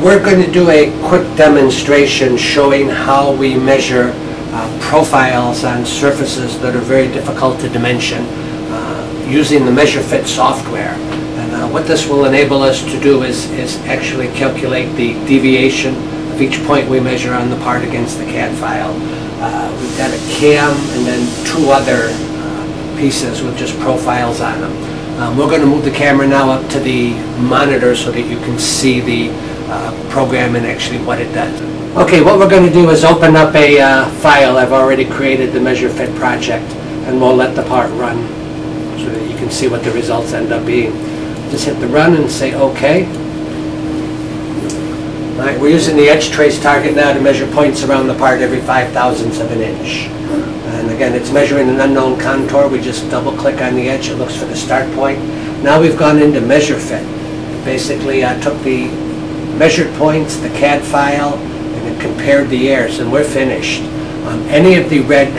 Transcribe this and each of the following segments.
We're going to do a quick demonstration showing how we measure profiles on surfaces that are very difficult to dimension using the MeasureFit software. And what this will enable us to do is actually calculate the deviation of each point we measure on the part against the CAD file. We've got a cam and then two other pieces with just profiles on them. We're going to move the camera now up to the monitor so that you can see the program and actually what it does. Okay, what we're going to do is open up a file. I've already created the MeasureFit project, and we'll let the part run so that you can see what the results end up being. Just hit the run and say OK. All right, we're using the edge trace target now to measure points around the part every 5,000ths of an inch. And again, it's measuring an unknown contour. We just double click on the edge, it looks for the start point. Now we've gone into MeasureFit. Basically, took the measured points, the CAD file, and then compared the errors, and we're finished. Any of the red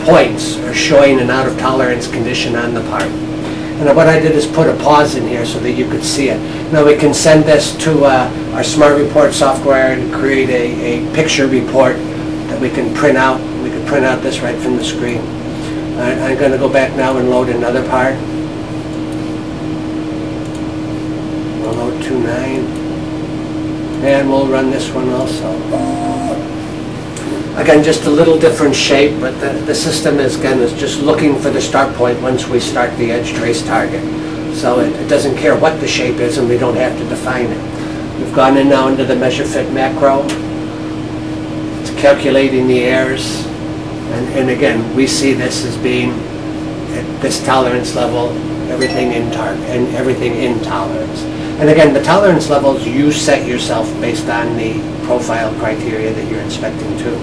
points are showing an out of tolerance condition on the part. And what I did is put a pause in here so that you could see it. Now we can send this to our Smart Report software and create a picture report that we can print out. We can print out this right from the screen. I'm going to go back now and load another part. We'll load 2.9. And we'll run this one also. Again, just a little different shape, but the system is just looking for the start point once we start the edge trace target. So it doesn't care what the shape is, and we don't have to define it. We've gone in now into the MeasureFit macro. It's calculating the errors, and again, we see this as being at this tolerance level, everything in tolerance. And again, the tolerance levels you set yourself based on the profile criteria that you're inspecting too.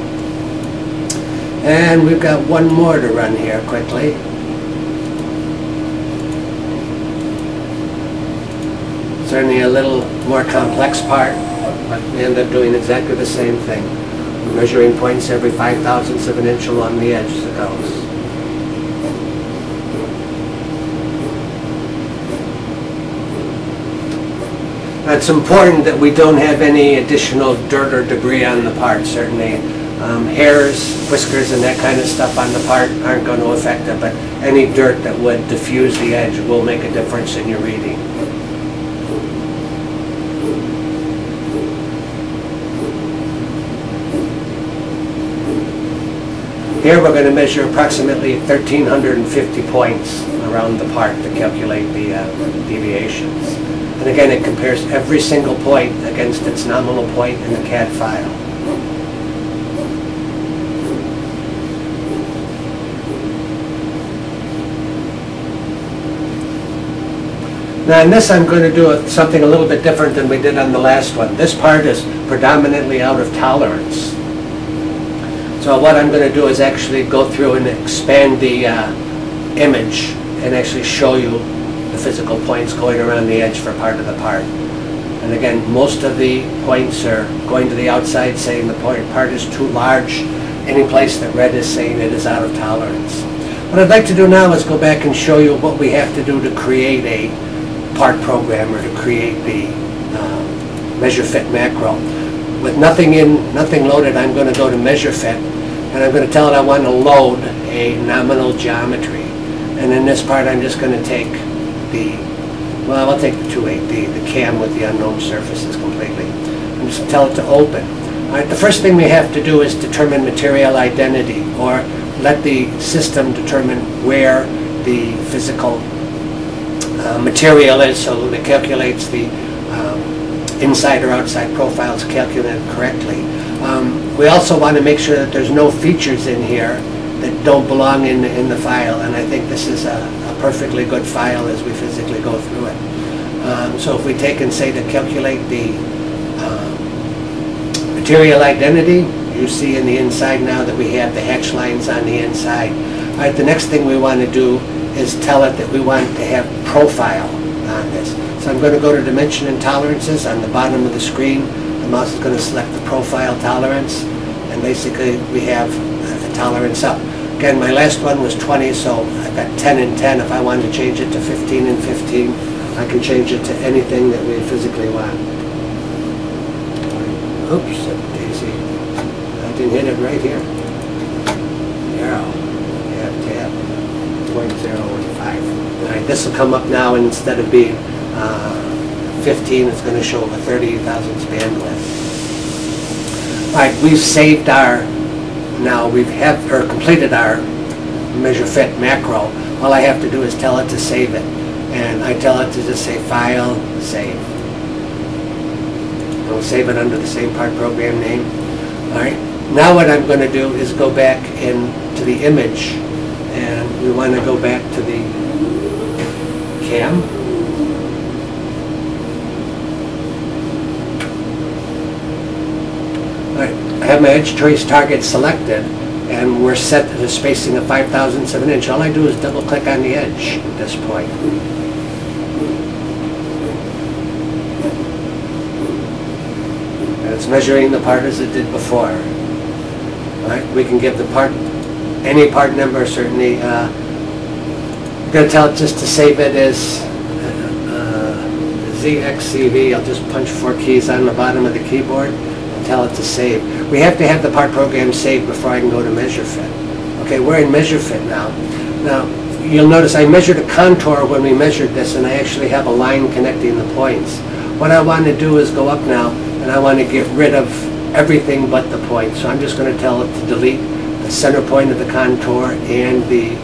And we've got one more to run here quickly. Certainly a little more complex part, but we end up doing exactly the same thing. We're measuring points every 5,000ths of an inch along the edge as it goes. It's important that we don't have any additional dirt or debris on the part. Certainly hairs, whiskers, and that kind of stuff on the part aren't going to affect it, but any dirt that would diffuse the edge will make a difference in your reading. Here we're going to measure approximately 1,350 points around the part to calculate the deviations. And again, it compares every single point against its nominal point in the CAD file. Now in this I'm going to do something a little bit different than we did on the last one. This part is predominantly out of tolerance. So what I'm going to do is actually go through and expand the image and actually show you the physical points going around the edge for part of the part. And again, most of the points are going to the outside, saying the part is too large. Any place that red is saying it is out of tolerance. What I'd like to do now is go back and show you what we have to do to create a part program or to create the MeasureFit macro. With nothing loaded, I'm going to go to MeasureFit, and I'm going to tell it I want to load a nominal geometry. And in this part, I'm just going to take I'll take the 2.8, the cam with the unknown surfaces completely, and just tell it to open. All right, the first thing we have to do is determine material identity, or let the system determine where the physical material is, so that it calculates the inside or outside profiles calculated correctly. We also want to make sure that there's no features in here that don't belong in the file, and I think this is a perfectly good file as we physically go through it. So if we take and say to calculate the material identity, you see in the inside now that we have the hatch lines on the inside. All right, the next thing we want to do is tell it that we want to have profile on this. So I'm going to go to dimension and tolerances on the bottom of the screen. The mouse is going to select the profile tolerance, and basically we have a tolerance up. Again, my last one was 20, so I've got 10 and 10. If I wanted to change it to 15 and 15, I can change it to anything that we physically want. Oops, daisy. I didn't hit it right here. Arrow. Yeah, tab. 0.015. All right, this will come up now, and instead of being 15, it's going to show a 30 thousandths bandwidth. All right, we've saved our, now we've completed our MeasureFit macro. All I have to do is tell it to save it. And I tell it to just say File, Save. I'll save it under the same part program name. All right. Now what I'm going to do is go back into the image, and we want to go back to the cam. All right. I have my edge trace target selected, and we're set to the spacing of 5 thousandths of an inch. All I do is double click on the edge at this point. And it's measuring the part as it did before. All right, we can give the part, any part number, certainly. I'm going to tell it just to save it as ZXCV. I'll just punch 4 keys on the bottom of the keyboard and tell it to save. We have to have the part program saved before I can go to MeasureFit. Okay, we're in MeasureFit now. Now, you'll notice I measured a contour when we measured this, and I actually have a line connecting the points. What I want to do is go up now, and I want to get rid of everything but the point. So I'm just going to tell it to delete the center point of the contour and the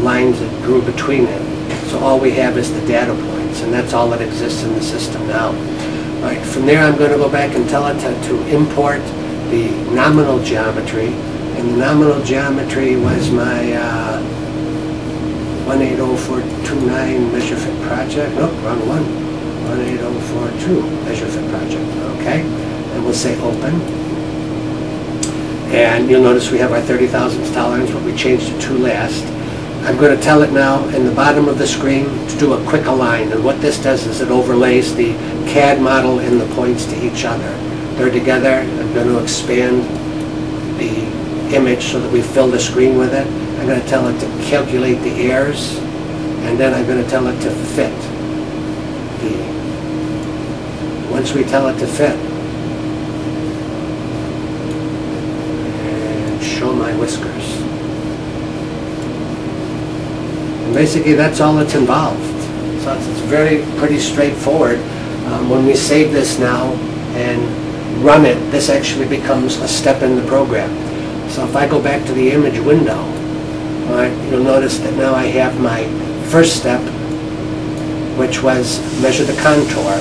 lines that grew between it. So all we have is the data points, and that's all that exists in the system now. All right, from there I'm going to go back and tell it to import the nominal geometry, and the nominal geometry was my 180429 MeasureFit project. Nope, wrong one. 18042 MeasureFit project. Okay, and we'll say open. And you'll notice we have our 30 thousandths tolerance, but we changed it to last. I'm going to tell it now in the bottom of the screen to do a quick align, and what this does is it overlays the CAD model and the points to each other. They're together. I'm going to expand the image so that we fill the screen with it. I'm going to tell it to calculate the airs, and then I'm going to tell it to fit. Once we tell it to fit, and show my whiskers. And basically that's all that's involved. So it's pretty straightforward. When we save this now and run it, this actually becomes a step in the program. So if I go back to the image window, all right, you'll notice that now I have my first step, which was measure the contour.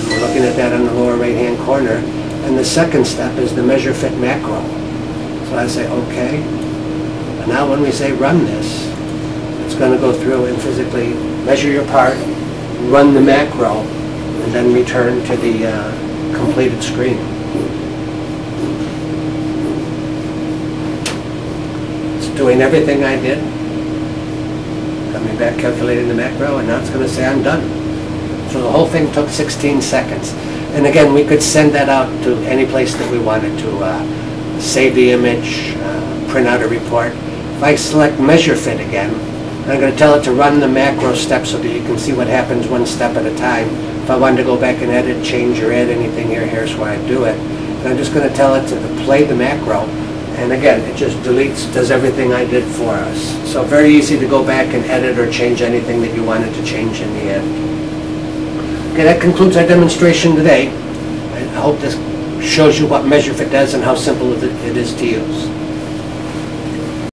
And we're looking at that in the lower right-hand corner. And the second step is the MeasureFit macro. So I say OK. And now when we say run this, it's going to go through and physically measure your part, run the macro, and then return to the completed screen. It's doing everything I did. Coming back, calculating the macro, and now it's going to say I'm done. So the whole thing took 16 seconds. And again, we could send that out to any place that we wanted to. Save the image, print out a report. If I select MeasureFit again, I'm going to tell it to run the macro steps so that you can see what happens one step at a time. If I wanted to go back and edit, change, or add anything here, here's where I do it. And I'm just going to tell it to play the macro. And again, it just deletes, does everything I did for us. So very easy to go back and edit or change anything that you wanted to change in the end. Okay, that concludes our demonstration today. I hope this shows you what MeasureFit does and how simple it is to use.